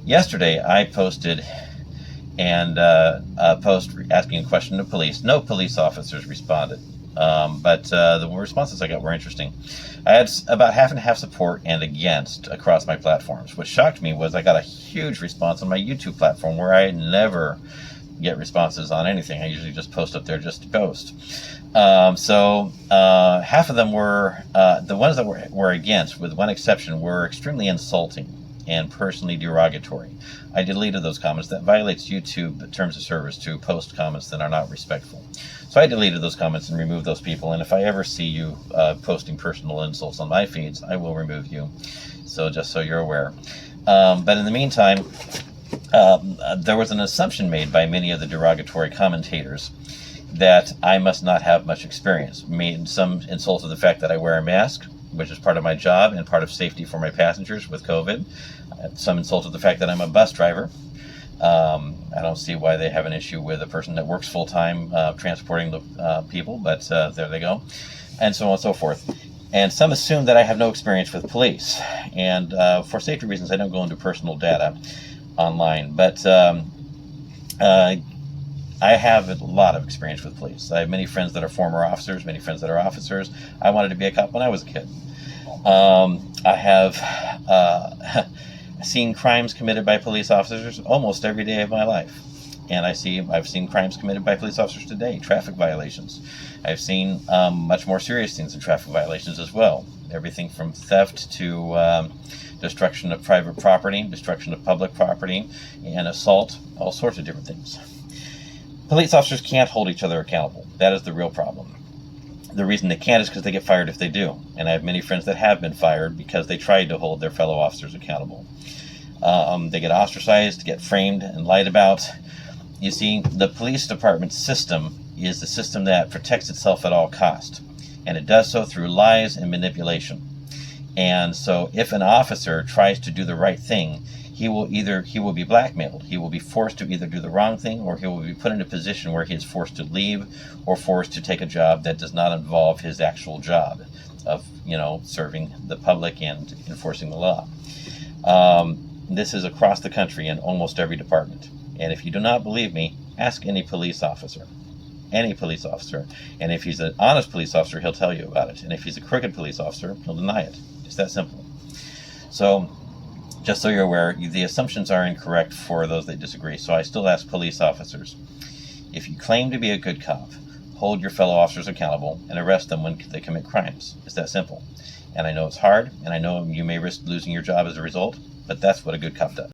Yesterday, I posted a post asking a question to police. No police officers responded, but the responses I got were interesting. I had about half and half support and against across my platforms. What shocked me was I got a huge response on my YouTube platform, where I never get responses on anything. I usually just post up there just to post. Half of them were, the ones that were against, with one exception, were extremely insulting and personally derogatory. I deleted those comments. That violates YouTube terms of service to post comments that are not respectful. So I deleted those comments and removed those people. And if I ever see you posting personal insults on my feeds, I will remove you. So just so you're aware. But in the meantime, there was an assumption made by many of the derogatory commentators that I must not have much experience. Some insulted the fact that I wear a mask, which is part of my job and part of safety for my passengers with COVID. Some insulted the fact that I'm a bus driver. I don't see why they have an issue with a person that works full-time transporting the people, but there they go, and so on and so forth. And some assume that I have no experience with police, and for safety reasons I don't go into personal data online, but I have a lot of experience with police. I have many friends that are former officers, many friends that are officers. I wanted to be a cop when I was a kid. I have seen crimes committed by police officers almost every day of my life. And I've seen crimes committed by police officers today, traffic violations. I've seen much more serious things than traffic violations as well. Everything from theft to destruction of private property, destruction of public property, and assault, all sorts of different things. Police officers can't hold each other accountable. That is the real problem. The reason they can't is because they get fired if they do. And I have many friends that have been fired because they tried to hold their fellow officers accountable. They get ostracized, get framed, and lied about. You see, the police department system is the system that protects itself at all cost. And it does so through lies and manipulation. And so if an officer tries to do the right thing, he will be blackmailed. He will be forced to either do the wrong thing, or he will be put in a position where he is forced to leave or forced to take a job that does not involve his actual job of, serving the public and enforcing the law. This is across the country in almost every department. And if you do not believe me, ask any police officer. Any police officer. And if he's an honest police officer, he'll tell you about it. And if he's a crooked police officer, he'll deny it. It's that simple. So, just so you're aware, the assumptions are incorrect for those that disagree. So I still ask police officers, if you claim to be a good cop, hold your fellow officers accountable and arrest them when they commit crimes. It's that simple. And I know it's hard, and I know you may risk losing your job as a result, but that's what a good cop does.